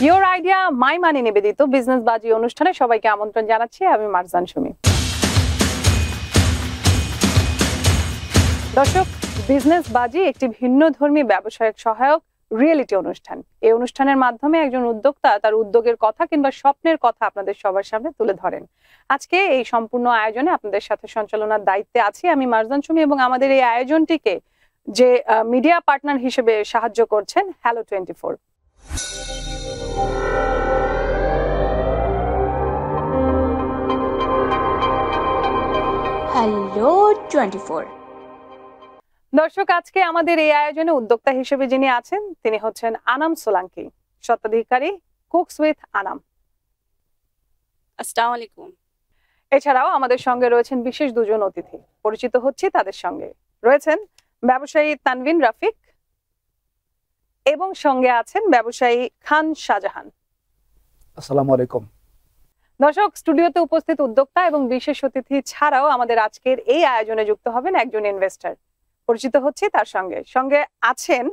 Your idea my money নিবেদিত business বাজি অনুষ্ঠানে সবাইকে আমন্ত্রণ জানাচ্ছি। আমি মারজান সুমি। দর্শক, বিজনেস বাজি একটি ভিন্নধর্মী ব্যবসায়িক সহায়ক রিয়েলিটি অনুষ্ঠান। এই অনুষ্ঠানের মাধ্যমে একজন উদ্যোক্তা তার উদ্যোগের কথা কিংবা স্বপ্নের কথা আপনাদের সবার সামনে তুলে ধরেন। আজকে এই সম্পূর্ণ আয়োজনে আপনাদের সাথে সঞ্চালনার দায়িত্বে আছি আমি মারজান সুমি, এবং আমাদের এই আয়োজনটিকে যে মিডিয়া পার্টনার হিসেবে সাহায্য করছেন হ্যালো 24। হ্যালো 24। দর্শক, আজকে আমাদের এই আয়োজনে উদ্যোক্তা হিসেবে যিনি আছেন তিনি হচ্ছেন আনাম সোলাঙ্কি, স্বত্বাধিকারী কুকস উইথ আনাম। আসসালামু আলাইকুম। এছাড়াও আমাদের সঙ্গে রয়েছেন বিশেষ দুজন অতিথি, পরিচিত হচ্ছি তাদের সঙ্গে। রয়েছেন ব্যবসায়ী তানভিন রাফিক এবং সঙ্গে আছেন ব্যবসায়ী খান শাহজাহান। আসসালামু আলাইকুম। দর্শক, স্টুডিওতে উপস্থিত উদ্যোক্তা এবং বিশেষ অতিথি ছাড়াও আমাদের আজকের এই আয়োজনে যুক্ত হবেন একজন ইনভেস্টর, পরিচিত হচ্ছে তার সঙ্গে। সঙ্গে আছেন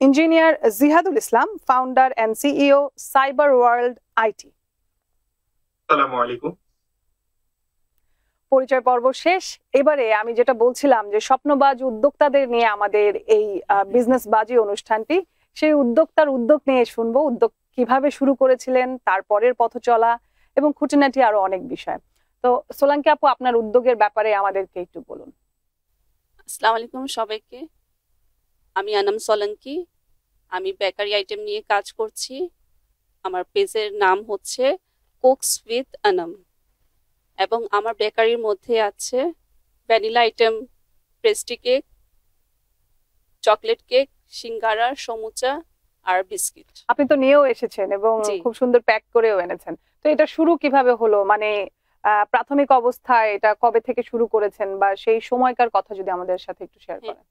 engineer Jihadul Islam, founder and CEO cyber world IT. আসসালামু আলাইকুম। পরিচয় পর্ব শেষ। এবারে আমি যেটা বলছিলাম যে স্বপ্নবাজ উদ্যোক্তাদের নিয়ে আমাদের এই বিজনেস বাজি অনুষ্ঠানটি, সেই উদ্যোক্তার উদ্যোগ নিয়ে শুনবো। উদ্যোগ কিভাবে শুরু করেছিলেন, তারপরের পথ চলা এবং খুঁটিনাটি আরো অনেক বিষয়। তো সোলাঙ্কি আপু, আপনার উদ্যোগের ব্যাপারে আমাদেরকে একটু বলুন। আসসালামু আলাইকুম সবাইকে। আমি আনাম সোলাঙ্কি। আমি বেকারি আইটেম নিয়ে কাজ করছি। আমার পেজের নাম হচ্ছে কুকস উইথ আনাম, এবং আমার বেকারির মধ্যে আছে vanilla item, pastry cake, chocolate cake, সিঙ্গারা, সমুচা আর বিস্কিট। আপনি তো নিয়েও এসেছেন এবং খুব সুন্দর প্যাক করেও এনেছেন। তো এটা শুরু কিভাবে হলো, মানে প্রাথমিক অবস্থায় এটা কবে থেকে শুরু করেছেন বা সেই সময়কার কথা যদি আমাদের সাথে একটু শেয়ার করেন।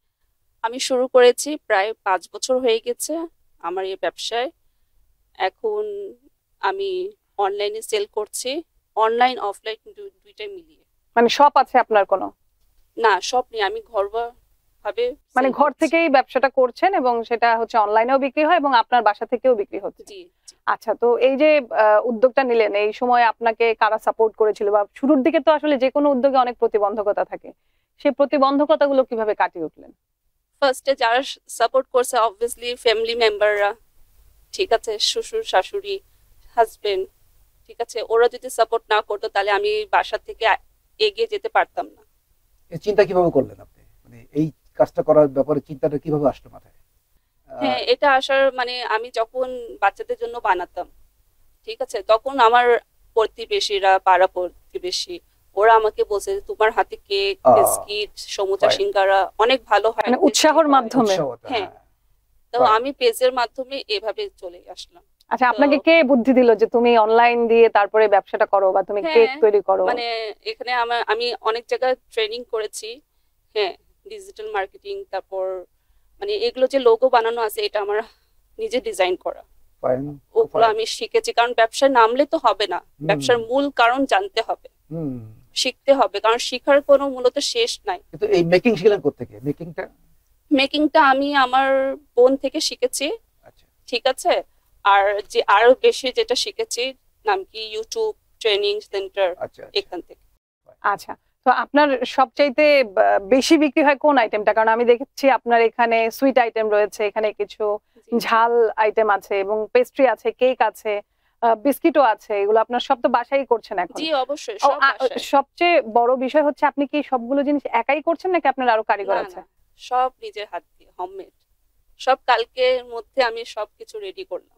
আমি শুরু করেছি প্রায় 5 বছর হয়ে গেছে আমার এই ব্যবসায়। এখন আমি অনলাইনে সেল করছি, অনলাইন অফলাইন দুইটাই মিলিয়ে। মানে শপ আছে আপনার কোনো? না, শপ নেই, আমি ঘরোয়া ভাবে, মানে ঘর থেকেই ব্যবসাটা করছেন এবং সেটা হচ্ছে অনলাইনেও বিক্রি হয় এবং আপনার বাসা থেকেও বিক্রি হচ্ছে। জি। আচ্ছা, তো এই যে উদ্যোগটা নিলেন, এই সময় আপনাকে কারা সাপোর্ট করেছিল? বা শুরুর দিকে তো আসলে যে কোনো উদ্যোগে অনেক প্রতিবন্ধকতা থাকে, সেই প্রতিবন্ধকতাগুলো কিভাবে কাটিয়ে উঠলেন? ফার্স্টে যারা সাপোর্ট করছে অবভিয়াসলি ফ্যামিলি মেম্বাররা, ঠিক আছে, শ্বশুর শাশুড়ি, হাজবেন্ড, ঠিক আছে। ওরা যদি সাপোর্ট না করতো তাহলে আমি বাসা থেকে এগিয়ে যেতে পারতাম না। এই চিন্তা কিভাবে করলেন আপনি, মানে এই কাজটা করার ব্যাপারে চিন্তাটা কিভাবে আসলো মাথায়? হ্যাঁ, এটা আসার মানে আমি যখন বাচ্চাদের জন্য বানাতাম, ঠিক আছে, তখন আমার প্রতিবেশীরা, পাড়া প্রতিবেশী, ওরা আমাকে বলছে তোমার হাতে কেক, বিস্কিট, সমুচা, সিঙ্গারা অনেক ভালো হয়, মানে উৎসাহর মাধ্যমে। হ্যাঁ, তো আমি পেজের মাধ্যমে এভাবে চলে আসলাম। আচ্ছা, আপনাকে কে বুদ্ধি দিল যে তুমি অনলাইন দিয়ে তারপরে ব্যবসাটা করো বা তুমি কেক তৈরি করো? মানে এখানে আমি অনেক জায়গায় ট্রেনিং করেছি, হ্যাঁ, ডিজিটাল মার্কেটিং, তারপর মানে এগুলো যে লোগো বানানো আছে এটা আমার নিজে ডিজাইন করা, ওগুলো আমি শিখেছি। কারণ ব্যবসায় নামলে তো হবে না, ব্যবসার মূল কারণ জানতে হবে, শিখতে হবে, কারণ শিখার কোনো মূলত শেষ নাই। কিন্তু এই মেকিং শিখলেন কোথা থেকে? মেকিংটা আমি আমার বোন থেকে শিখেছি, ঠিক আছে। আর যে আরো বেশি যেটা শিখেছি নাম কি ইউটিউব ট্রেনিং সেন্টার, এখান থেকে। আচ্ছা, তো আপনার সবচাইতে বেশি বিক্রি হয় কোন আইটেমটা? কারণ আমি দেখেছি আপনার এখানে সুইট আইটেম রয়েছে, এখানে কিছু ঝাল আইটেম আছে এবং পেস্ট্রি আছে, কেক আছে, বিস্কিটও আছে। এগুলো আপনার সব তো বাসায় করছেন এখন? জি, অবশ্যই সব বাসায়। সবচেয়ে বড় বিষয় হচ্ছে আপনি কি সবগুলো জিনিস একাই করছেন নাকি আপনার আরো কারিগর আছে? সব নিজের হাত দিয়ে, হোমমেড। সব কালকের মধ্যে আমি সবকিছু রেডি করলাম।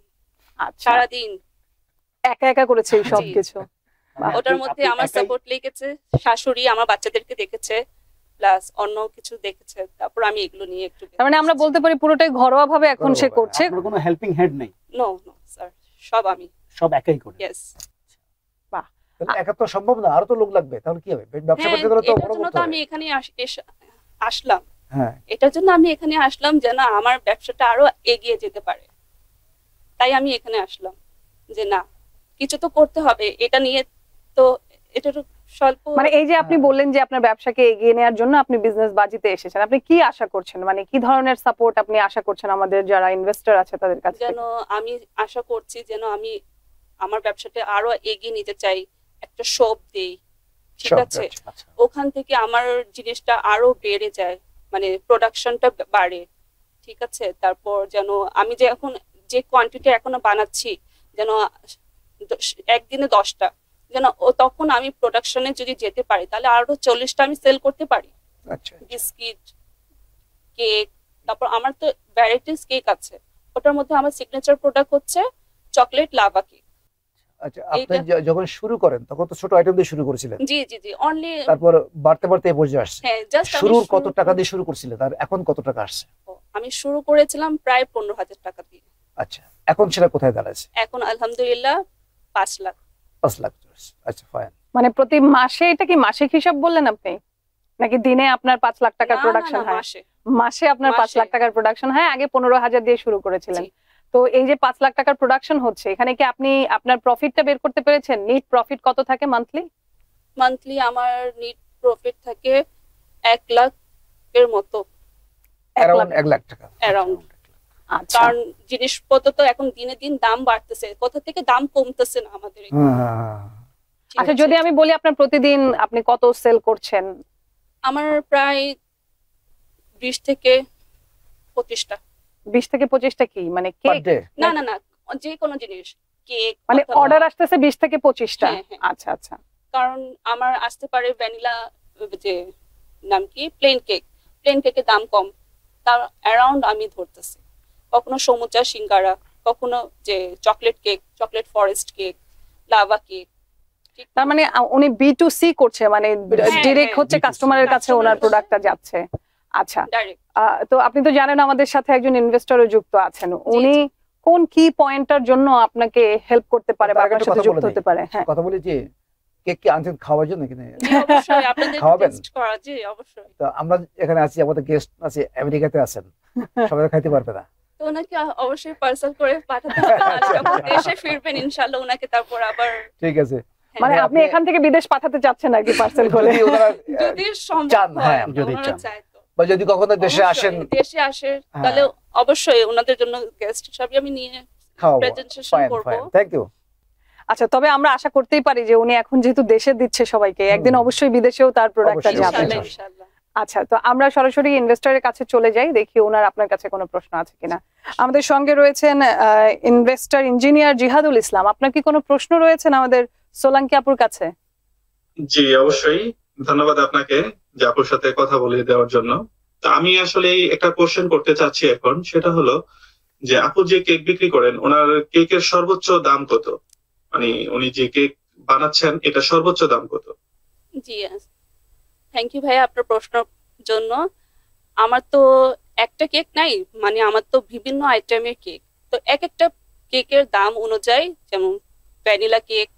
আচ্ছা, সারাদিন একা একা করেছে এই সব কিছু? ওটার মধ্যে আমার সাপোর্ট লেগেছে, শাশুড়ি আমার বাচ্চাদেরকে দেখেছে, প্লাস অন্য কিছু দেখেছে, তারপর আমি এগুলো নিয়ে একটু, মানে আমরা বলতে পারি পুরোটাই ঘরোয়া ভাবে এখন সে করছে। কোনো হেল্পিং হ্যান্ড নেই? নো স্যার, সব আমি সব একাই করি। ইয়েস। বাহ, তাহলে একা তো সম্ভব না, আরো তো লোক লাগবে, তাহলে কি হবে? ব্যবসা করতে গেলে তো বড় করতে হবে। আমি এখানে আসলাম, হ্যাঁ, এটার জন্য আমি এখানে আসলাম যেন আমার ব্যবসাটা আরো এগিয়ে যেতে পারে। তাই আমি এখানে আসলাম যে না, কিছু তো করতে হবে, এটা নিয়ে তো এটা তো স্বল্প মানে এই যে আপনি বললেন যে আপনার ব্যবসাকে এগিয়ে নেওয়ার জন্য আপনি বিজনেস বাজিতে এসেছেন, আপনি কি আশা করছেন, মানে কি ধরনের সাপোর্ট আপনি আশা করছেন আমাদের যারা ইনভেস্টর আছে তাদের কাছে যেন আমি আশা করছি যেন আমি আমার ব্যবসাটা আরো এগিয়ে নিতে চাই, একটা শপ দেই, ঠিক আছে, আচ্ছা ওখান থেকে আমার জিনিসটা আরো বেড়ে যায়, মানে প্রোডাকশনটা বাড়ে, ঠিক আছে। তারপর যেন আমি যে এখন যে কোয়ান্টিটি এখনো বানাচ্ছি যেন একদিনে 10টা, যেন তখন আমি প্রোডাকশনে যদি যেতে পারি তাহলে আরো 40টা আমি সেল করতে পারি। আচ্ছা বিস্কিট, কেক, তারপর আমার তো ভ্যারাইটিস কেক আছে, ওটার মধ্যে আমার সিগনেচার প্রোডাক্ট হচ্ছে চকলেট লাভা কেক। আচ্ছা আপনি যখন শুরু করেন তখন তো ছোট আইটেম দিয়ে শুরু করেছিলেন, জি জি জি, অনলি, তারপর বাড়তে বাড়তে এই পর্যায়ে আসছে। হ্যাঁ, জাস্ট শুরুর কত টাকা দিয়ে শুরু করছিলেন আর এখন কত টাকা আসছে? আমি শুরু করেছিলাম প্রায় 15,000 টাকা দিয়ে, আচ্ছা এখন সেটা কোথায় দাঁড়াচ্ছে? এখন আলহামদুলিল্লাহ 5 লাখ। 5 লাখ। আচ্ছা ফাইন। মানে প্রতি মাসে, এটা কি মাসিক হিসাব বললেন আপনি, নাকি দিনে আপনার 5 লাখ টাকার না, প্রোডাকশন না, হয়? মাসে। মাসে আপনার 5 মাসে। লাখ টাকার প্রোডাকশন হয়, আগে 15,000 দিয়ে শুরু করেছিলেন। জি। তো এই যে 5 লাখ টাকার প্রোডাকশন হচ্ছে, এখানে কি আপনি আপনার প্রফিটটা বের করতে পেরেছেন? নিট প্রফিট কত থাকে মান্থলি? মান্থলি আমার নিট প্রফিট থাকে 1 লাখ এর মতো, অ্যারাউন্ড 1 লাখ টাকা। অ্যারাউন্ড। আচ্ছা কারণ জিনিসপত্র তো এখন দিনে দিন দাম বাড়তেছে, কোথা থেকে দাম কমতেছে না আমাদের এখানে, হ্যাঁ ঠিক আচ্ছা, আছে? যদি আমি বলি আপনার প্রতিদিন আপনি কত সেল করছেন? আমার প্রায় 20 থেকে 25টা। 20 থেকে 25টা কি মানে পার কেক? ডে? না না না, যে কোনো জিনিস, কেক, মানে অথবা- অর্ডার আসতেছে 20 থেকে 25টা? হ্যাঁ, হ্যাঁ। আচ্ছা আচ্ছা। কারণ আমার আসতে পারে ভ্যানিলা, যে নাম কি, প্লেন কেকের দাম কম, তার অ্যারাউন্ড আমি ধরতেছি, কখনো সমুচা সিঙ্গারা, কখনো যে chocolate cake, chocolate forest cake, lava cake. তার মানে উনি B2C করছে, মানে হ্যাঁ, ডিরেক্ট হ্যাঁ, হচ্ছে B2C কাস্টমারের কাছে ওনার প্রোডাক্টটা যাচ্ছে। আচ্ছা, ডাইরেক্ট। তো আপনি তো জানেন আমাদের সাথে একজন ইনভেস্টরও যুক্ত আছেন, উনি কোন কি পয়েন্টটার জন্য আপনাকে হেল্প করতে পারে বা তার আগে আপনার একটু সাথে কথা যুক্ত বলে হতে পারে? হ্যাঁ, কথা বলি যে কেক কি আনছেন খাওয়ার জন্য কিনা? জি, অবশ্যই আপনাদের খাওয়াবেন? টেস্ট করা, জি অবশ্যই। তো আমরা এখানে আছি, আমাদের গেস্ট আছে আমেরিকাতে আছেন, সবাই খাইতে পারবে না। তো ওনাকে অবশ্যই পার্সেল করে পাঠাতে হবে, আর যখন দেশে ফিরবেন ইনশাআল্লাহ ওনাকে তারপর আবার, ঠিক আছে। হ্যাঁ, মানে আপনি আপনি- এখান থেকে বিদেশ পাঠাতে চাচ্ছেন আর কি পার্সেল করে? যদি ওনারা যদি সম্ভব চান, হয়, হ্যাঁ, যদি ওনারা চান। চায় তো বা যদি কখনো দেশে অবশ্যই, আসেন দেশে আসে হ্যাঁ। তাহলে অবশ্যই ওনাদের জন্য গেস্ট হিসাবে আমি নিয়ে খাওয়াবো। প্রেজেন্টেশন ফাইন করব। Fine, thank you. আচ্ছা, তবে আমরা আশা করতেই পারি যে উনি এখন যেহেতু দেশে দিচ্ছে সবাইকে, একদিন অবশ্যই বিদেশেও তার প্রোডাক্টটা অবশ্যই, যাবে। ইনশাআল্লাহ ইনশাআল্লাহ। আচ্ছা, তো আমরা সরাসরি ইনভেস্টরের কাছে চলে যাই, দেখি ওনার আপনার কাছে কোনো প্রশ্ন আছে কিনা। আমাদের সঙ্গে রয়েছেন ইনভেস্টর ইঞ্জিনিয়ার জিহাদুল ইসলাম। আপনার কি কোনো প্রশ্ন রয়েছেন আমাদের সোলাঙ্কি আপুর কাছে? জি অবশ্যই, ধন্যবাদ আপনাকে যে আপুর সাথে কথা বলে দেওয়ার জন্য। তো আমি আসলে একটা কোশ্চেন করতে চাচ্ছি এখন, সেটা হলো যে আপু যে কেক বিক্রি করেন ওনার কেকের সর্বোচ্চ দাম কত? মানে উনি যে কেক বানাচ্ছেন এটা সর্বোচ্চ দাম কত? জি, থ্যাংক ইউ ভাইয়া আপনার প্রশ্নের জন্য। আমার তো একটা কেক নাই, মানে আমার তো বিভিন্ন আইটেমের কেক, তো এক একটা কেকের দাম অনুযায়ী, যেমন ভ্যানিলা কেক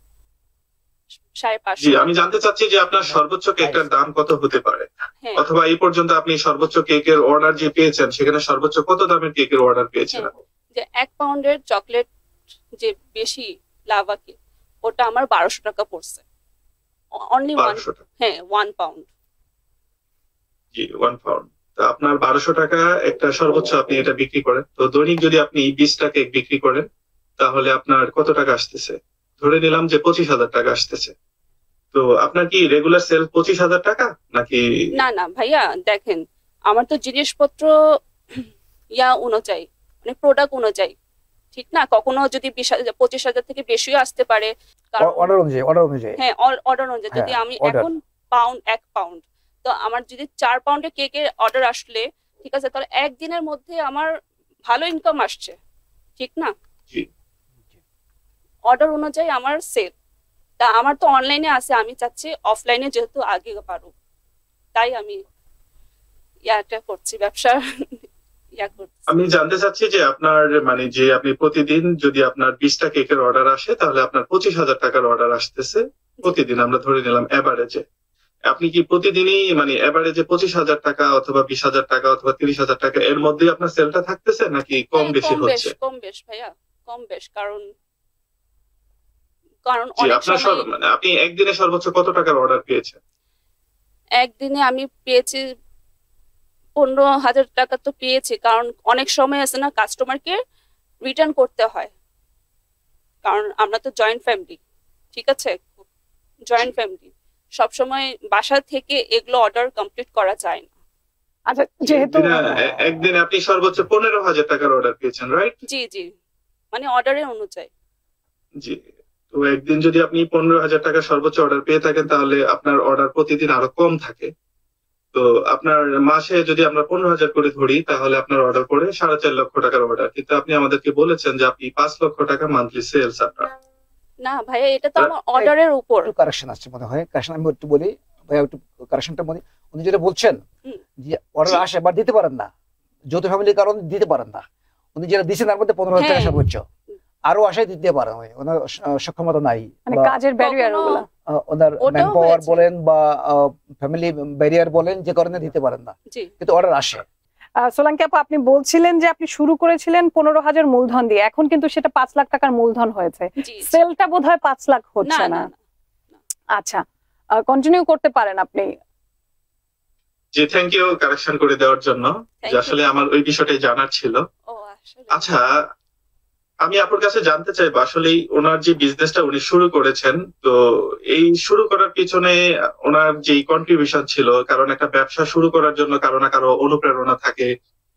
জি 550। আমি জানতে চাচ্ছি যে আপনার সর্বোচ্চ কেকটার দাম কত হতে পারে, হ্যাঁ, অথবা এই পর্যন্ত আপনি সর্বোচ্চ কেকের অর্ডার যে পেয়েছেন সেখানে সর্বোচ্চ কত দামের কেকের অর্ডার পেয়েছেন হ্যাঁ। আপনি? যে 1 পাউন্ডের চকলেট যে বেশি লাভা কেক, ওটা আমার 1200 টাকা পড়ছে, অনলি 1200 টাকা। হ্যাঁ 1 পাউন্ড। জি 1 পাউন্ড। তো আপনার 1200 টাকা একটা সর্বোচ্চ আপনি এটা বিক্রি করেন, তো দৈনিক যদি আপনি 20টা কেক বিক্রি করেন তাহলে আপনার কত টাকা আসতেছে? ধরে নিলাম যে 25,000 টাকা আসতেছে। তো আপনার কি রেগুলার সেল 25,000 টাকা নাকি? না না ভাইয়া, দেখেন আমার তো জিনিসপত্র ইয়া অনুযায়ী, মানে প্রোডাক্ট অনুযায়ী, ঠিক না? কখনো যদি 25,000 থেকে বেশিও আসতে পারে, কারণ অর্ডার অনুযায়ী। হ্যাঁ অর্ডার অনুযায়ী। যদি হ্যাঁ, আমি order। এখন 1 পাউন্ড, তো আমার যদি 4 পাউন্ডের কেকের অর্ডার আসলে, ঠিক আছে, তাহলে একদিনের মধ্যে আমার ভালো ইনকাম আসছে, ঠিক না? জি। অর্ডার অনুযায়ী আমার সেল। তা আমার তো অনলাইনে আছে, আমি চাচ্ছি অফলাইনে যেহেতু আগে পারুক, তাই আমি ইয়াটা করছি, ব্যবসা ইয়া করছি। আমি জানতে চাচ্ছি যে আপনার মানে যে আপনি প্রতিদিন যদি আপনার 20টা কেকের অর্ডার আসে তাহলে আপনার 25,000 টাকার অর্ডার আসতেছে প্রতিদিন, আমরা ধরে নিলাম এভারেজে। আপনি কি প্রতিদিনই মানে এভারেজে 25,000 টাকা অথবা 20,000 টাকা অথবা 30,000 টাকা এর মধ্যে আপনার সেলটা থাকতেছে নাকি কম হ্যাঁ, বেশি হচ্ছে? কম বেশ ভাইয়া, কম বেশ, কারণ কারণ জি অনেক আপনার সময় মানে আপনি একদিনে সর্বোচ্চ কত টাকার অর্ডার পেয়েছেন? একদিনে আমি পেয়েছি 15,000 টাকা তো পেয়েছি, কারণ অনেক সময় আছে না কাস্টমারকে রিটার্ন করতে হয়, কারণ আমরা তো জয়েন্ট ফ্যামিলি, ঠিক আছে, জয়েন্ট ফ্যামিলি সবসময় বাসা থেকে এগুলো অর্ডার কমপ্লিট করা যায় না। আচ্ছা, যেহেতু একদিনে আপনি সর্বোচ্চ 15,000 টাকার অর্ডার পেয়েছেন, রাইট? জি জি, মানে অর্ডারের অনুযায়ী। জি। তো একদিন যদি আপনি 15,000 টাকা সর্বোচ্চ অর্ডার পেয়ে থাকেন, তাহলে আপনার অর্ডার প্রতিদিন আরো কম থাকে। তো আপনার মাসে যদি আমরা 15,000 করে ধরি, তাহলে আপনার অর্ডার পড়ে 4.5 লক্ষ টাকার অর্ডার। কিন্তু আপনি আমাদেরকে বলেছেন যে আপনি 5 লক্ষ টাকা মান্থলি সেলস আপনার। না ভাইয়া, এটা তো আমার অর্ডারের উপর। একটু কারেকশন আসছে মনে হয়, কারেকশন আমি একটু বলি ভাই, একটু কারেকশনটা বলি। উনি যেটা বলছেন হুম। যে অর্ডার আসে বাট দিতে পারেন না, যৌথ ফ্যামিলির কারণে দিতে পারেন না। উনি যেটা দিচ্ছেন তার মধ্যে 15,000 টাকা হ্যাঁ। সর্বোচ্চ, আরো আশায় দিতে পারেন, ওনার সক্ষমতা নাই, মানে বা কাজের ব্যারিয়ার কখনো- ওগুলা। ওনার ওটাও ম্যান পাওয়ার হয়েছে। বলেন বা ফ্যামিলি ব্যারিয়ার বলেন, যে কারণে দিতে পারেন না, জি কিন্তু অর্ডার আসে। সোলাঙ্কি আপু, আপনি বলছিলেন যে আপনি শুরু করেছিলেন 15,000 মূলধন দিয়ে, এখন কিন্তু সেটা 5 লাখ টাকার মূলধন হয়েছে। জি জি। সেলটা বোধহয় 5 লাখ না হচ্ছে না না। না। আচ্ছা, কন্টিনিউ করতে পারেন আপনি। জি, থ্যাংক ইউ কারেকশন করে দেওয়ার জন্য। Thank যে you. আসলে আমার ওই বিষয়টাই জানার ছিল। ও আসলে আচ্ছা, আমি আপনার কাছে জানতে চাইবো আসলে ওনার যে বিজনেসটা উনি শুরু করেছেন, তো এই শুরু করার পিছনে ওনার যে কন্ট্রিবিউশন ছিল, কারণ একটা ব্যবসা শুরু করার জন্য কারো না কারো অনুপ্রেরণা থাকে,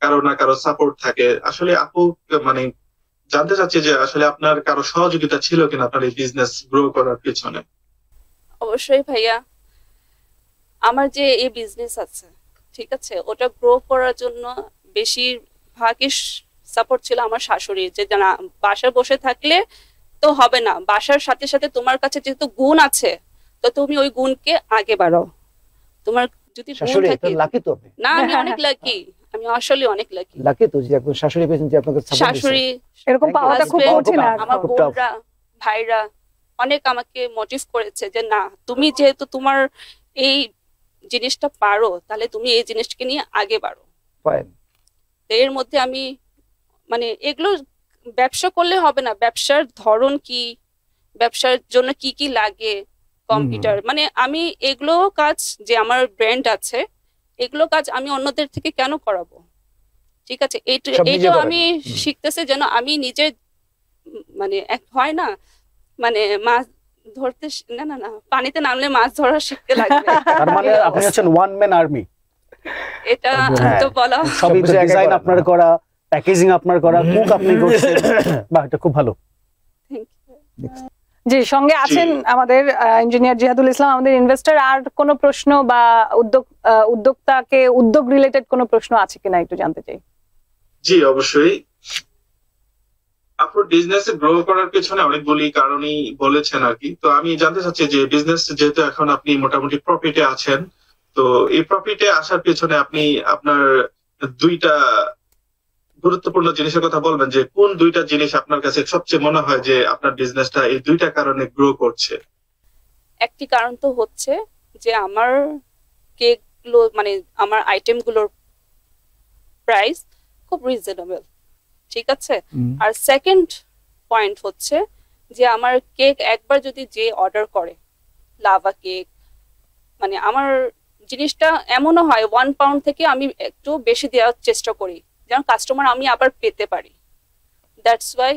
কারো না কারো সাপোর্ট থাকে। আসলে আপু মানে জানতে চাচ্ছি যে আসলে আপনার কারো সহযোগিতা ছিল কিনা আপনার এই বিজনেস গ্রো করার পিছনে? অবশ্যই ভাইয়া, আমার যে এই বিজনেস আছে, ঠিক আছে, ওটা গ্রো করার জন্য বেশিরভাগই সাপোর্ট ছিল আমার শাশুড়ির, যে না বাসায় বসে থাকলে তো হবে না, বাসার সাথে সাথে তোমার কাছে যেহেতু গুণ আছে, তো তুমি ওই গুণকে আগে বাড়াও। তোমার যদি গুণ শাশুড়ি থাকে, লাকি তো, আপনি না আমি অনেক লাকি, আমি আসলে অনেক লাকি। লাকি তো যে একজন শাশুড়ি পেয়েছেন যে আপনাকে support দিছে। শাশুড়ি, এরকম Thank you. পাওয়াটা খুব Husband, কঠিন এখন। আমার খুব tough। বোনরা, ভাইরা অনেক আমাকে মোটিভ করেছে যে না, তুমি যেহেতু তোমার এই জিনিসটা পারো, তাহলে তুমি এই জিনিসকে নিয়ে আগে বাড়ো। Fine. তো এর মধ্যে আমি মানে এগুলো ব্যবসা করলে হবে না, ব্যবসার ধরন কি, ব্যবসার জন্য কি কি লাগে, কম্পিউটার, মানে আমি এগুলো কাজ, যে আমার ব্র্যান্ড আছে, এগুলো কাজ আমি অন্যদের থেকে কেন করাবো, ঠিক আছে। সব নিজে এইটা করেন। আমি শিখতেছি যেন আমি নিজে মানে এক হয় না, মানে মাছ ধরতে না না না, পানিতে নামলে মাছ ধরা শিখতে লাগবে। তার মানে আপনি হচ্ছেন ওয়ান ম্যান আর্মি, এটা হ্যাঁ। তো বলা সবই সবকিছু একাই ডিজাইন করেন। আপনার করা, প্যাকেজিং আপনার করা, কুক আপনি করছেন, বাহ এটা খুব ভালো। জি, সঙ্গে আছেন আমাদের ইঞ্জিনিয়ার জিহাদুল ইসলাম, আমাদের ইনভেস্টর। আর কোনো প্রশ্ন বা উদ্যোক্তাকে উদ্যোগ রিলেটেড কোনো প্রশ্ন আছে কিনা একটু জানতে চাই। জি অবশ্যই। আপনার বিজনেস গ্রো করার পেছনে অনেকগুলি কারণই বলেছেন আর কি। তো আমি জানতে চাচ্ছি যে বিজনেস যেহেতু এখন আপনি মোটামুটি প্রফিটে আছেন, তো এই প্রফিটে আসার পেছনে আপনি আপনার দুইটা গুরুত্বপূর্ণ জিনিসের কথা বলবেন, যে কোন দুইটা জিনিস আপনার কাছে সবচেয়ে মনে হয় যে আপনার বিজনেসটা এই দুইটা কারণে গ্রো করছে? একটি কারণ তো হচ্ছে যে আমার কেক গুলো, মানে আমার আইটেম গুলোর প্রাইস খুব রিজনেবল, ঠিক আছে। আর সেকেন্ড পয়েন্ট হচ্ছে যে আমার কেক একবার যদি যে অর্ডার করে, লাভা কেক, মানে আমার জিনিসটা এমনও হয় 1 পাউন্ড থেকে আমি একটু বেশি দেওয়ার চেষ্টা করি, যেন কাস্টমার আমি আবার পেতে পারি। দ্যাটস ওয়াই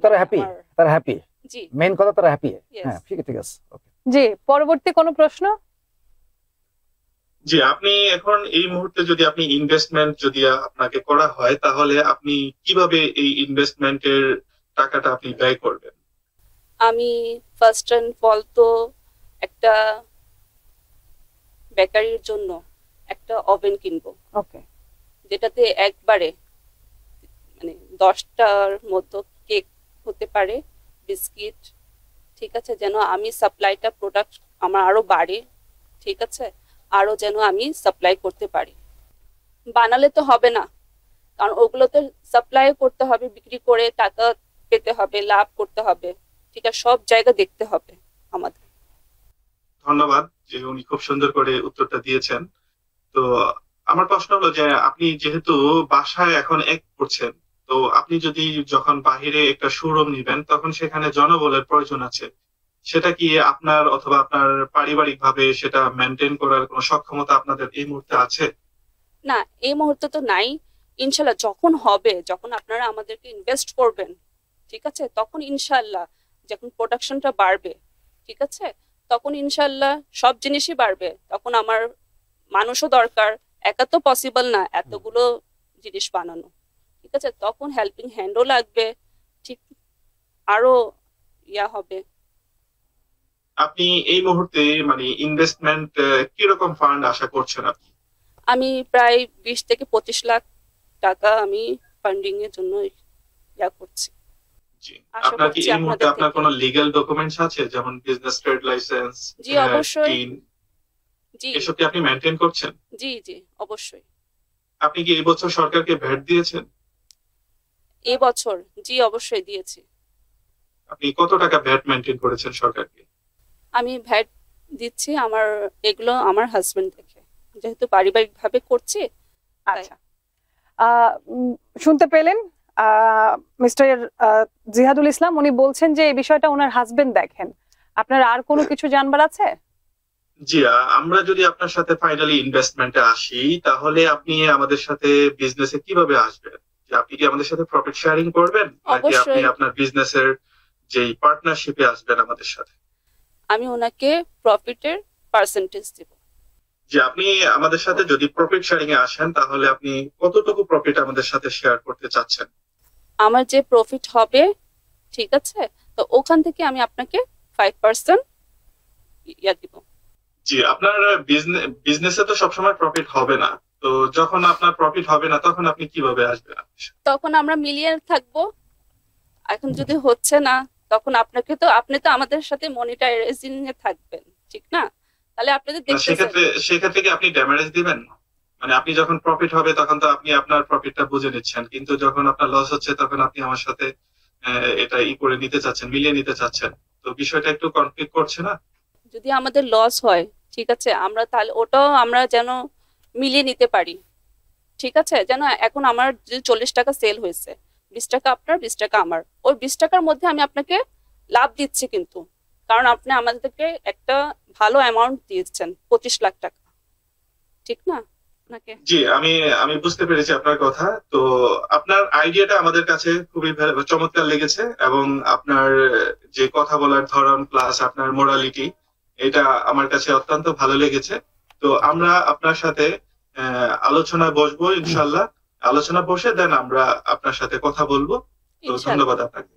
তারা হ্যাপি, আমার- তারা হ্যাপি, জি মেইন কথা তারা হ্যাপি। Yes. হ্যাঁ, ঠিক আছে। ওকে, জি, পরবর্তী কোনো প্রশ্ন? জি, আপনি এখন এই মুহূর্তে যদি আপনি ইনভেস্টমেন্ট যদি আপনাকে করা হয়, তাহলে আপনি কিভাবে এই ইনভেস্টমেন্টের টাকাটা আপনি ব্যয় করবেন? আমি ফার্স্ট অ্যান্ড ফল তো একটা বেকারির জন্য একটা ওভেন কিনবো, ওকে, যেটাতে একবারে মানে 10টার মতো কেক হতে পারে, বিস্কিট, ঠিক আছে, যেন আমি সাপ্লাইটা প্রোডাক্ট আমার আরো বাড়ে, ঠিক আছে, আরো যেন আমি সাপ্লাই করতে পারি। বানালে তো হবে না, কারণ ওগুলোতে সাপ্লাই করতে হবে, বিক্রি করে টাকা পেতে হবে, লাভ করতে হবে, ঠিক আছে, সব জায়গা দেখতে হবে আমাদের। ধন্যবাদ যে উনি খুব সুন্দর করে উত্তরটা দিয়েছেন। তো আমার প্রশ্ন হলো যে আপনি যেহেতু বাসায় এখন এক করছেন, তো তো আপনি যদি যখন বাহিরে একটা শোরুম নিবেন তখন সেখানে জনবলের প্রয়োজন আছে, সেটা কি আপনার অথবা আপনার পারিবারিক ভাবে সেটা মেনটেন করার কোনো সক্ষমতা আপনাদের এই মুহূর্তে আছে? না, এই মুহূর্তে তো নাই। ইনশাল্লাহ যখন হবে, যখন আপনারা আমাদেরকে ইনভেস্ট করবেন, ঠিক আছে, তখন ইনশাল্লাহ যখন প্রোডাকশনটা বাড়বে, ঠিক আছে, তখন ইনশাল্লাহ সব জিনিসই বাড়বে। তখন আমার মানুষও দরকার, একা তো পসিবল না এতগুলো জিনিস বানানো, ঠিক আছে, তখন হেল্পিং হ্যান্ডও লাগবে, ঠিক, আরো হবে। আপনি এই মুহূর্তে মানে ইনভেস্টমেন্ট কিরকম ফান্ড আশা করছেন আপনি? আমি প্রায় 20 থেকে 25 লাখ টাকা আমি ফান্ডিং এর জন্য করছি। জি, আশা আপনার কি করছি এই মুহূর্তে আপনাদের আপনার থেকে। কোনো লিগ্যাল ডকুমেন্টস আছে, যেমন বিজনেস ট্রেড লাইসেন্স? জি, অবশ্যই। জি এসব কি আপনি মেনটেন করছেন? জি জি অবশ্যই। আপনি কি এই বছর সরকারকে ভ্যাট দিয়েছেন? এই বছর জি অবশ্যই দিয়েছি। আপনি কত টাকা ভ্যাট মেনটেন করেছেন সরকারকে? আমি ভ্যাট দিচ্ছি আমার এগুলো আমার হাজবেন্ড দেখে, যেহেতু পারিবারিক ভাবে করছি। আচ্ছা, শুনতে পেলেন মিস্টার জিহাদুল ইসলাম, উনি বলছেন যে এই বিষয়টা ওনার হাজবেন্ড দেখেন। আপনার আর কোনো কিছু জানবার আছে? জি, আমরা যদি আপনার সাথে ফাইনালি ইনভেস্টমেন্টে আসি, তাহলে আপনি আমাদের সাথে বিজনেসে কিভাবে আসবেন? যে আপনি কি আমাদের সাথে প্রফিট শেয়ারিং করবেন, নাকি আপনি অবশ্যই। আপনার বিজনেসের যে পার্টনারশিপে আসবেন আমাদের সাথে? আমি ওনাকে প্রফিটের পার্সেন্টেজ দিব। যে আপনি আমাদের সাথে যদি প্রফিট শেয়ারিং এ আসেন, তাহলে আপনি কতটুকু প্রফিট আমাদের সাথে শেয়ার করতে চাচ্ছেন? আমার যে প্রফিট হবে, ঠিক আছে, তো ওখান থেকে আমি আপনাকে 5% দিব। জি, আপনার বিজনেসে তো সবসময় প্রফিট হবে না, তো যখন আপনার প্রফিট হবে না তখন আপনি কিভাবে আসবেন? তখন আমরা মিলিয়ে থাকবো। এখন যদি হচ্ছে না, তখন আপনি তো আমাদের সাথে মনিটাইজিং এ থাকবেন, ঠিক না? তাহলে আপনি তো দেখতেছেন। সেক্ষেত্রে কি আপনি ড্যামেজ দিবেন? মানে আপনি যখন প্রফিট হবে তখন তো আপনি আপনার প্রফিটটা বুঝে নিচ্ছেন, কিন্তু যখন আপনার লস হচ্ছে তখন আপনি আমার সাথে এটা করে নিতে চাচ্ছেন, মিলিয়ে নিতে চাচ্ছেন, তো বিষয়টা একটু কনফ্লিক্ট করছে না? যদি আমাদের লস হয়, ঠিক আছে, আমরা তাহলে ওটাও আমরা যেন মিলিয়ে নিতে পারি, ঠিক আছে, যেন এখন আমার যে 40 টাকা সেল হয়েছে, 20 টাকা আপনার, 20 টাকা আমার, ওই 20 টাকার মধ্যে আমি আপনাকে লাভ দিচ্ছি, কিন্তু কারণ আপনি আমাদেরকে একটা ভালো অ্যামাউন্ট দিয়েছেন, 25 লাখ টাকা, ঠিক না? আপনাকে জি, আমি বুঝতে পেরেছি আপনার কথা। তো আপনার আইডিয়াটা আমাদের কাছে খুবই চমৎকার লেগেছে, এবং আপনার যে কথা বলার ধরন প্লাস আপনার মোরালিটি, এটা আমার কাছে অত্যন্ত ভালো লেগেছে। তো আমরা আপনার সাথে আলোচনা বসবো ইনশাল্লাহ। আলোচনা বসে দেন আমরা আপনার সাথে কথা বলবো। তো ধন্যবাদ আপনাকে।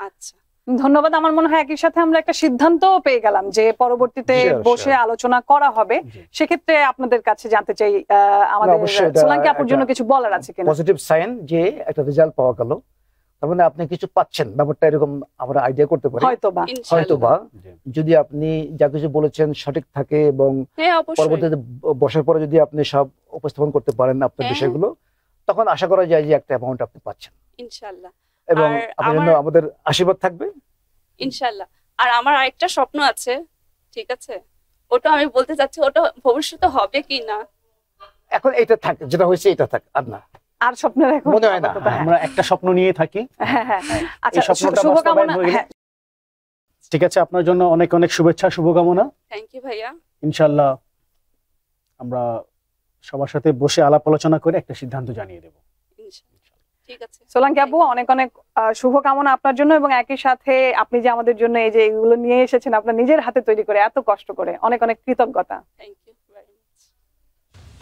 আচ্ছা, ধন্যবাদ। আমার মনে হয় একই সাথে আমরা একটা সিদ্ধান্ত পেয়ে গেলাম যে পরবর্তীতে বসে আলোচনা করা হবে। সেক্ষেত্রে আপনাদের কাছে জানতে চাই, আমাদের সোলাঙ্কি আপুর জন্য কিছু বলার আছে কিনা? পজিটিভ সাইন যে একটা রেজাল্ট পাওয়া গেল, তার মানে আপনি কিছু পাচ্ছেন, ব্যাপারটা এরকম আমরা আইডিয়া করতে পারি। হয়তোবা যদি আপনি যা কিছু বলেছেন সঠিক থাকে এবং পরবর্তীতে বসার পরে যদি আপনি সব উপস্থাপন করতে পারেন আপনার বিষয়গুলো, তখন আশা করা যায় যে একটা অ্যামাউন্ট আপনি পাচ্ছেন ইনশাআল্লাহ। এবং আপনার জন্য আমাদের আশীর্বাদ থাকবে ইনশাআল্লাহ। আর আমার আরেকটা স্বপ্ন আছে, ঠিক আছে, ওটা আমি বলতে চাচ্ছি, ওটা ভবিষ্যতে হবে কি না। এখন এটা থাক, যেটা হয়েছে এটা থাক, আর না আর স্বপ্নের এখন মনে হয় না। আমরা একটা স্বপ্ন নিয়ে থাকি। আচ্ছা, শুভকামনা। ঠিক আছে, আপনার জন্য অনেক অনেক শুভেচ্ছা, শুভকামনা। থ্যাংক ইউ ভাইয়া। ইনশাআল্লাহ আমরা সবার সাথে বসে আলাপ আলোচনা করে একটা সিদ্ধান্ত জানিয়ে দেব। ঠিক আছে সোলাঙ্কি আপু, অনেক অনেক শুভকামনা আপনার জন্য, এবং একই সাথে আপনি যে আমাদের জন্য এই যে এগুলো নিয়ে এসেছেন আপনার নিজের হাতে তৈরি করে, এত কষ্ট করে, অনেক অনেক কৃতজ্ঞতা। Thank you very much.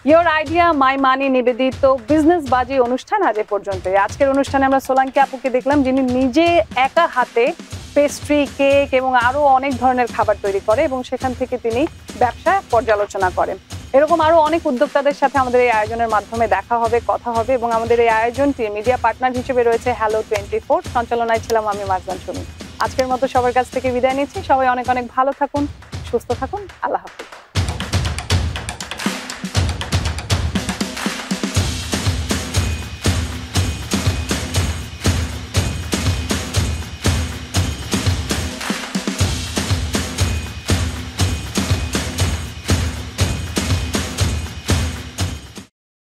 Your idea my money নিবেদিত বিজনেস বাজি অনুষ্ঠান আজ পর্যন্ত। আজকের অনুষ্ঠানে আমরা সোলাঙ্কি আপুকে দেখলাম, যিনি নিজে একা হাতে পেস্ট্রি, কেক এবং আরো অনেক ধরনের খাবার তৈরি করে এবং সেখান থেকে তিনি ব্যবসা পর্যালোচনা করেন। এরকম আরো অনেক উদ্যোক্তাদের সাথে আমাদের এই আয়োজনের মাধ্যমে দেখা হবে, কথা হবে, এবং আমাদের এই আয়োজনটি মিডিয়া পার্টনার হিসেবে রয়েছে হ্যালো 24। সঞ্চালনায় ছিলাম আমি মারজান সুমি। আজকের মতো সবার কাছ থেকে বিদায় নিচ্ছি। সবাই অনেক অনেক ভালো থাকুন, সুস্থ থাকুন। আল্লাহ হাফেজ।